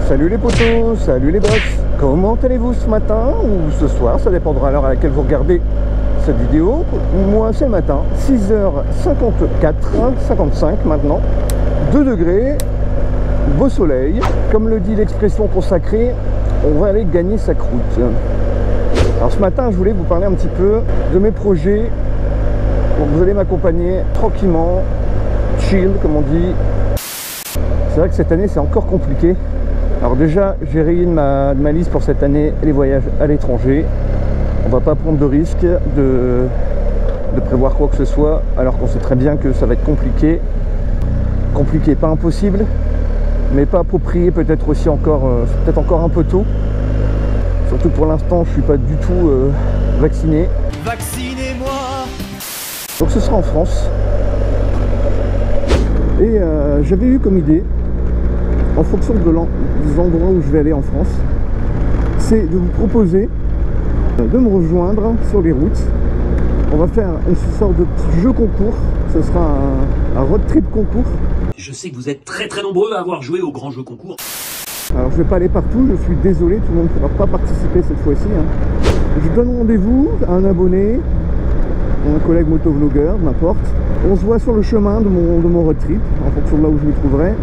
Salut les potos, salut les boss. Comment allez-vous ce matin ou ce soir? Ça dépendra à l'heure à laquelle vous regardez cette vidéo. Moi c'est le matin, 6h54, 55 maintenant, 2 degrés, beau soleil. Comme le dit l'expression consacrée, on va aller gagner sa croûte. Alors ce matin je voulais vous parler un petit peu de mes projets. Donc vous allez m'accompagner tranquillement, chill comme on dit. C'est vrai que cette année c'est encore compliqué. Alors déjà j'ai rayé de ma liste pour cette année les voyages à l'étranger. On va pas prendre de risque de prévoir quoi que ce soit alors qu'on sait très bien que ça va être compliqué. Compliqué, pas impossible, mais pas approprié, peut-être aussi encore, peut-être encore un peu tôt. Surtout pour l'instant je suis pas du tout vacciné. Vaccinez-moi. Donc ce sera en France. Et j'avais eu comme idée, en fonction des endroits où je vais aller en France, c'est de vous proposer de me rejoindre sur les routes. On va faire une sorte de petit jeu concours. Ce sera un road trip concours. Je sais que vous êtes très nombreux à avoir joué au grand jeu concours. Alors je vais pas aller partout, je suis désolé, tout le monde ne pourra pas participer cette fois-ci. Je donne rendez-vous à un abonné, un collègue motovlogueur, n'importe. On se voit sur le chemin de mon road trip, en fonction de là où je me trouverai.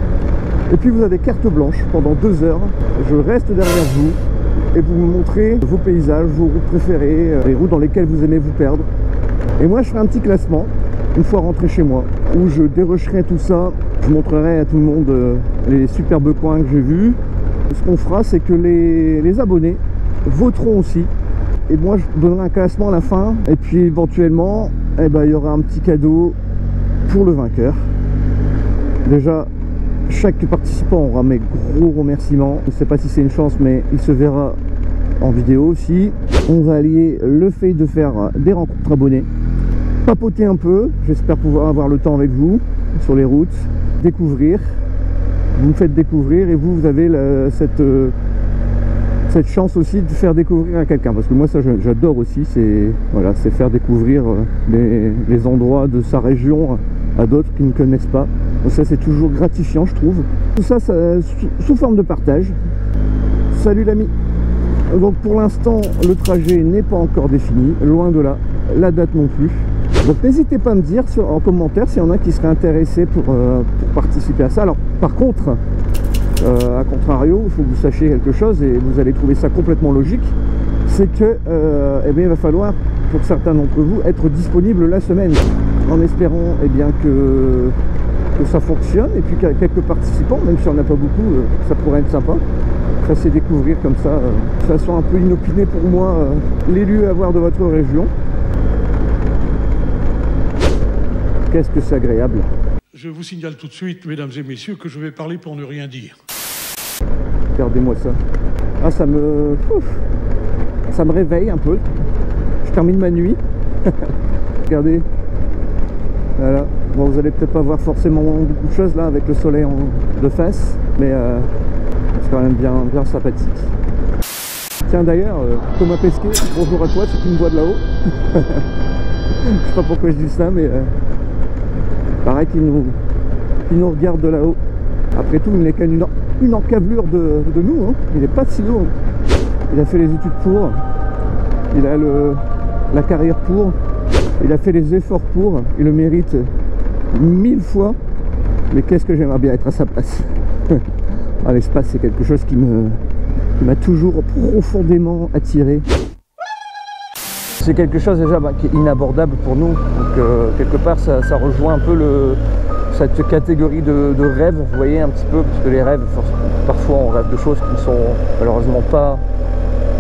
Et puis vous avez carte blanche pendant 2 heures. Je reste derrière vous et vous me montrez vos paysages, vos routes préférées, les routes dans lesquelles vous aimez vous perdre. Et moi je ferai un petit classement une fois rentré chez moi où je dérocherai tout ça. Je montrerai à tout le monde les superbes coins que j'ai vus. Ce qu'on fera, c'est que les abonnés voteront aussi. Et moi je donnerai un classement à la fin. Et puis éventuellement, il y aura un petit cadeau pour le vainqueur. Déjà, chaque participant aura mes gros remerciements. Je ne sais pas si c'est une chance, mais il se verra en vidéo aussi. On va allier le fait de faire des rencontres abonnés, papoter un peu, j'espère pouvoir avoir le temps avec vous sur les routes, découvrir. Vous me faites découvrir et vous avez cette chance aussi de faire découvrir à quelqu'un, parce que moi ça j'adore aussi, c'est faire découvrir les endroits de sa région à d'autres qui ne connaissent pas. Donc ça c'est toujours gratifiant, je trouve. Tout ça, sous forme de partage. Salut l'ami. Donc pour l'instant le trajet n'est pas encore défini, loin de là, la date non plus. Donc n'hésitez pas à me dire en commentaire s'il y en a qui seraient intéressés pour participer à ça. Alors par contre, à contrario, il faut que vous sachiez quelque chose et vous allez trouver ça complètement logique, c'est que il va falloir pour certains d'entre vous être disponible la semaine, en espérant que ça fonctionne, et puis qu'avec quelques participants, même si on n'a pas beaucoup, ça pourrait être sympa. C'est découvrir comme ça, de façon un peu inopinée pour moi, les lieux à voir de votre région. Qu'est-ce que c'est agréable. Je vous signale tout de suite, mesdames et messieurs, que je vais parler pour ne rien dire. Regardez-moi ça. Ah, ça me réveille un peu. Je termine ma nuit. Regardez. Voilà. Bon, vous allez peut-être pas voir forcément beaucoup de choses là avec le soleil de face, mais c'est quand même bien sympathique. Tiens d'ailleurs, Thomas Pesquet, bonjour à toi, c'est une voix de là-haut. Je sais pas pourquoi je dis ça, mais pareil qu'il nous regarde de là-haut. Après tout, il n'est qu'une encablure de nous, hein. Il n'est pas si lourd. Il a fait les études pour, il a la carrière pour, il a fait les efforts pour, il le mérite 1000 fois. Mais qu'est-ce que j'aimerais bien être à sa place. Ah, l'espace, c'est quelque chose qui m'a toujours profondément attiré. C'est quelque chose déjà qui est inabordable pour nous. Donc quelque part, ça rejoint un peu cette catégorie de rêve, vous voyez un petit peu, parce que les rêves, parfois on rêve de choses qui ne sont malheureusement pas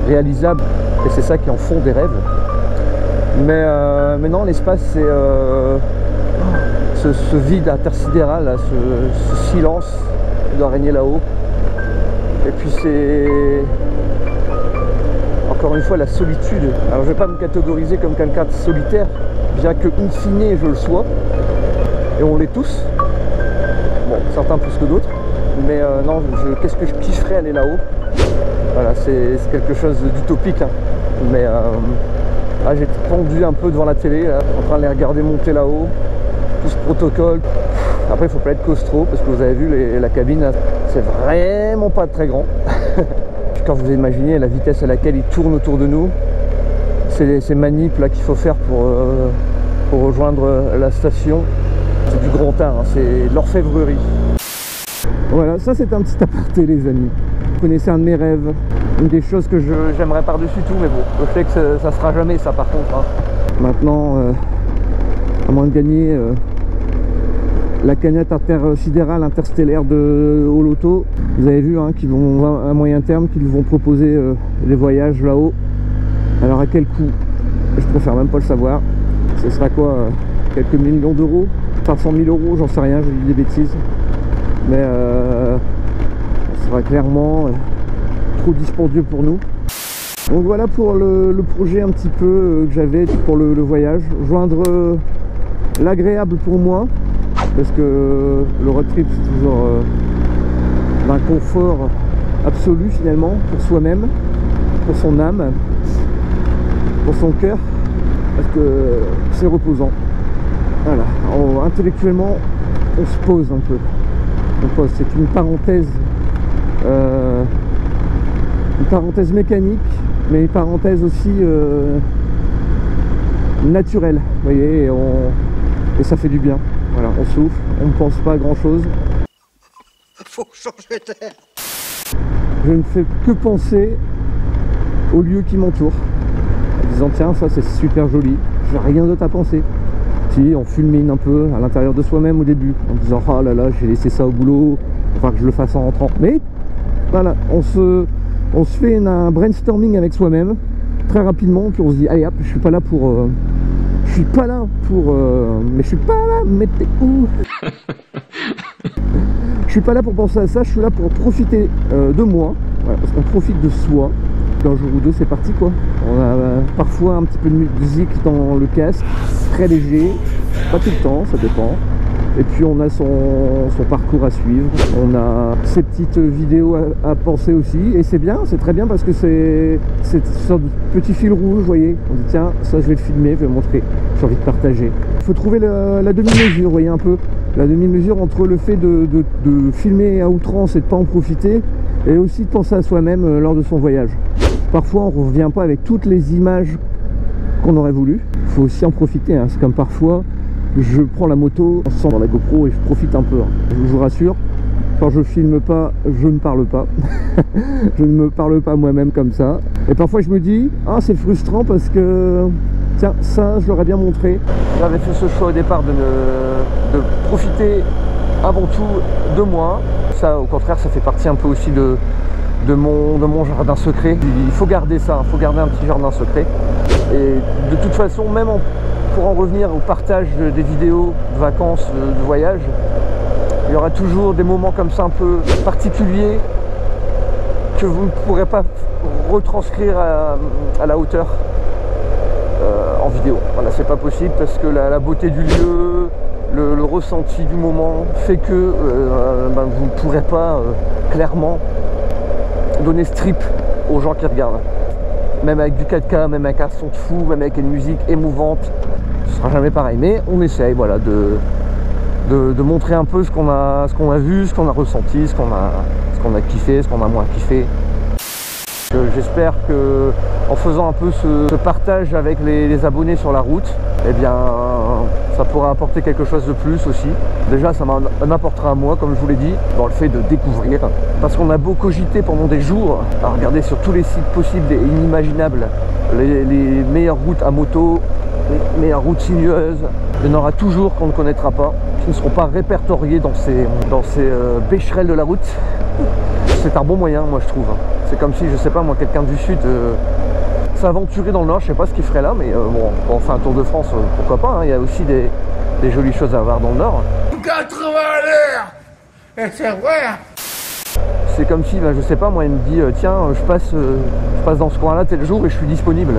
réalisables, et c'est ça qui en font des rêves. Mais non, l'espace, c'est ce vide intersidéral, là, ce silence qui doit régner là-haut. Et puis c'est encore une fois la solitude. Alors je ne vais pas me catégoriser comme quelqu'un de solitaire, bien que in fine je le sois, et on l'est tous. Bon, certains plus que d'autres, mais non, qu'est-ce que je kifferais aller là-haut. Voilà, c'est quelque chose d'utopique, hein. Mais j'ai pendu un peu devant la télé, là, en train de les regarder monter là-haut, tout ce protocole. Après, il faut pas être costaud parce que vous avez vu la cabine, c'est vraiment pas très grand. Quand vous imaginez la vitesse à laquelle il tourne autour de nous, c'est ces manips là qu'il faut faire pour rejoindre la station. C'est du grand art, hein, c'est de l'orfèvrerie. Voilà, ça c'est un petit aparté les amis. Vous connaissez un de mes rêves, une des choses que j'aimerais par-dessus tout, mais bon, je sais que ça sera jamais ça par contre. Hein. Maintenant, à moins de gagner la cagnotte intersidérale interstellaire au loto, vous avez vu hein, qu'ils vont à moyen terme, qu'ils vont proposer des voyages là-haut. Alors à quel coût? Je préfère même pas le savoir. Ce sera quoi, quelques millions d'euros, 500 000 euros, j'en sais rien, je dis des bêtises. Mais ce sera clairement trop dispendieux pour nous. Donc voilà pour le projet un petit peu que j'avais pour le voyage. Joindre l'agréable pour moi, parce que le road trip c'est toujours d'un confort absolu finalement, pour soi-même, pour son âme, pour son cœur, parce que c'est reposant. Voilà, intellectuellement on se pose un peu. C'est une parenthèse mécanique, mais une parenthèse aussi naturelle, vous voyez, et ça fait du bien. Voilà, on souffle, on ne pense pas à grand chose. Faut changer d'air. Je ne fais que penser aux lieux qui m'entourent, en disant tiens, ça c'est super joli, j'ai rien d'autre à penser. Si on fulmine un peu à l'intérieur de soi-même au début, en disant oh là là, j'ai laissé ça au boulot, enfin que je le fasse en rentrant. Mais voilà, on se fait un brainstorming avec soi-même très rapidement, puis on se dit allez hop, je suis pas là pour mais je suis pas là, mais t'es où? Je suis pas là pour penser à ça, je suis là pour profiter de moi, voilà, parce qu'on profite de soi. D'un jour ou deux c'est parti quoi. On a parfois un petit peu de musique dans le casque, très léger, pas tout le temps, ça dépend. Et puis on a son parcours à suivre, on a ses petites vidéos à penser aussi, et c'est bien, c'est très bien parce que c'est une sorte de petit fil rouge, vous voyez. On dit tiens, ça je vais le filmer, je vais le montrer, j'ai envie de partager. Il faut trouver la demi-mesure, vous voyez un peu, la demi-mesure entre le fait de filmer à outrance et de ne pas en profiter, et aussi de penser à soi-même lors de son voyage. Parfois on ne revient pas avec toutes les images qu'on aurait voulu, il faut aussi en profiter, hein. C'est comme parfois je prends la moto sans dans la GoPro et je profite un peu, hein. Je vous rassure, quand je filme pas, je ne parle pas. Je ne me parle pas moi-même comme ça. Et parfois je me dis, ah c'est frustrant parce que tiens, ça je l'aurais bien montré. J'avais fait ce choix au départ de profiter avant tout de moi. Ça au contraire ça fait partie un peu aussi de mon jardin secret. Il faut garder ça, il faut garder un petit jardin secret. Et de toute façon, même pour en revenir au partage des vidéos de vacances, de voyage, il y aura toujours des moments comme ça un peu particuliers que vous ne pourrez pas retranscrire à la hauteur en vidéo. Voilà, c'est pas possible parce que la beauté du lieu, le ressenti du moment fait que vous ne pourrez pas clairement donner ce trip aux gens qui regardent. Même avec du 4K, même avec un son de fou, même avec une musique émouvante, ce sera jamais pareil. Mais on essaye voilà, de montrer un peu ce qu'on a vu, ce qu'on a ressenti, ce qu'on a kiffé, ce qu'on a moins kiffé. J'espère que en faisant un peu ce partage avec les abonnés sur la route, eh bien ça pourra apporter quelque chose de plus aussi. Déjà ça m'en apportera à moi, comme je vous l'ai dit, dans le fait de découvrir. Parce qu'on a beau cogiter pendant des jours à regarder sur tous les sites possibles et inimaginables les meilleures routes à moto, les meilleures routes sinueuses, il y en aura toujours qu'on ne connaîtra pas, qui ne seront pas répertoriés dans ces bécherelles de la route. C'est un bon moyen, moi je trouve. C'est comme si, je sais pas moi, quelqu'un du sud s'aventurer dans le nord, je sais pas ce qu'il ferait là, mais bon, on fait un tour de France, pourquoi pas, hein, il y a aussi des jolies choses à voir dans le nord. 80 à l'heure. Et c'est vrai. C'est comme si, je sais pas moi, il me dit, tiens, je passe dans ce coin-là tel jour et je suis disponible.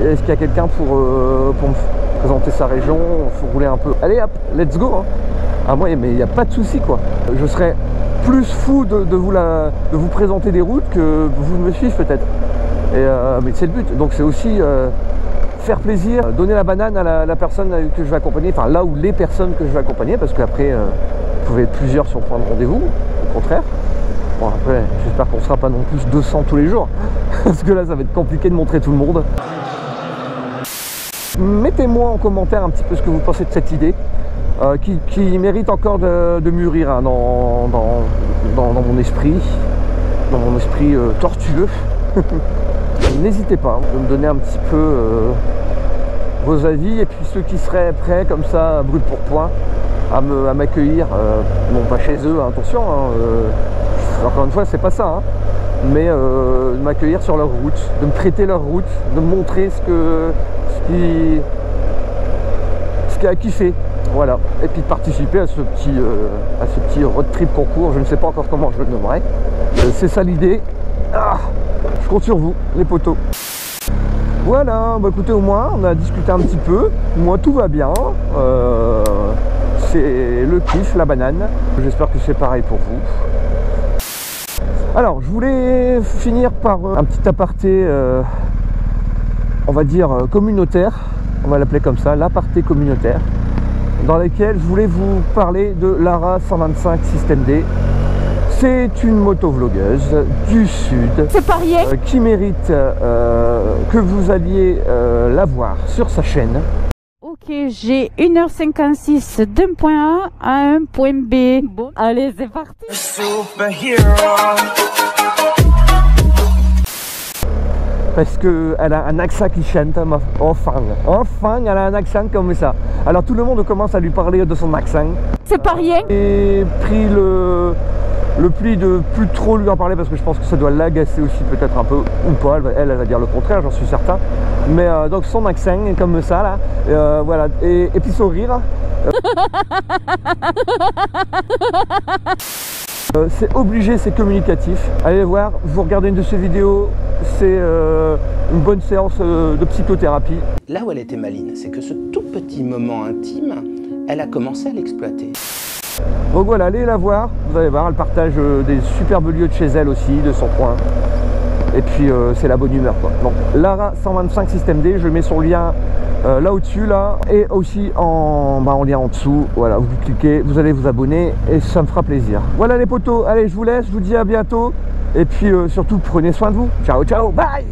Est-ce qu'il y a quelqu'un pour me présenter sa région, faut rouler un peu. Allez hop, let's go, hein. Ah moi, mais il n'y a pas de souci quoi. Je serais plus fou de vous présenter des routes que vous me suivre peut-être. Mais c'est le but. Donc c'est aussi faire plaisir, donner la banane à la personne que je vais accompagner, enfin là où les personnes que je vais accompagner, parce qu'après, vous pouvez être plusieurs sur le point de rendez-vous, au contraire. Bon, après, j'espère qu'on ne sera pas non plus 200 tous les jours, parce que là, ça va être compliqué de montrer tout le monde. Mettez-moi en commentaire un petit peu ce que vous pensez de cette idée, qui mérite encore de mûrir hein, dans mon esprit, tortueux. N'hésitez pas de me donner un petit peu vos avis, et puis ceux qui seraient prêts comme ça, brut pour point, à m'accueillir, non pas chez eux, hein, attention, hein, encore une fois c'est pas ça, hein, mais de m'accueillir sur leur route, de me prêter leur route, de me montrer ce qui a kiffé, voilà, et puis de participer à ce petit road trip concours, je ne sais pas encore comment je le nommerai, c'est ça l'idée. Je compte sur vous, les potos. Voilà, bah écoutez, au moins on a discuté un petit peu, moi tout va bien, c'est le kiff, la banane, j'espère que c'est pareil pour vous. Alors je voulais finir par un petit aparté, on va dire communautaire, on va l'appeler comme ça, l'aparté communautaire, dans lequel je voulais vous parler de Lara 125 System D. C'est une motovlogueuse du sud qui mérite que vous alliez la voir sur sa chaîne. Ok, j'ai 1h56 d'un point A à un point B. Bon, allez, c'est parti. Parce qu'elle a un accent qui chante, enfin, elle a un accent comme ça. Alors tout le monde commence à lui parler de son accent. C'est pas rien. J'ai pris le pli de plus trop lui en parler parce que je pense que ça doit l'agacer aussi peut-être un peu, ou pas, elle va dire le contraire, j'en suis certain. Mais donc son accent comme ça là, voilà, et puis son rire. C'est obligé, c'est communicatif. Allez voir, vous regardez une de ses vidéos, c'est une bonne séance de psychothérapie. Là où elle était maline, c'est que ce tout petit moment intime, elle a commencé à l'exploiter. Donc voilà, allez la voir, vous allez voir, elle partage des superbes lieux de chez elle aussi, de son coin. Et puis c'est la bonne humeur quoi. Donc Lara 125 System D, je mets son lien là au-dessus là, et aussi en lien en dessous. Voilà, vous cliquez, vous allez vous abonner et ça me fera plaisir. Voilà les potos, allez je vous laisse, je vous dis à bientôt. Et puis surtout prenez soin de vous. Ciao ciao, bye.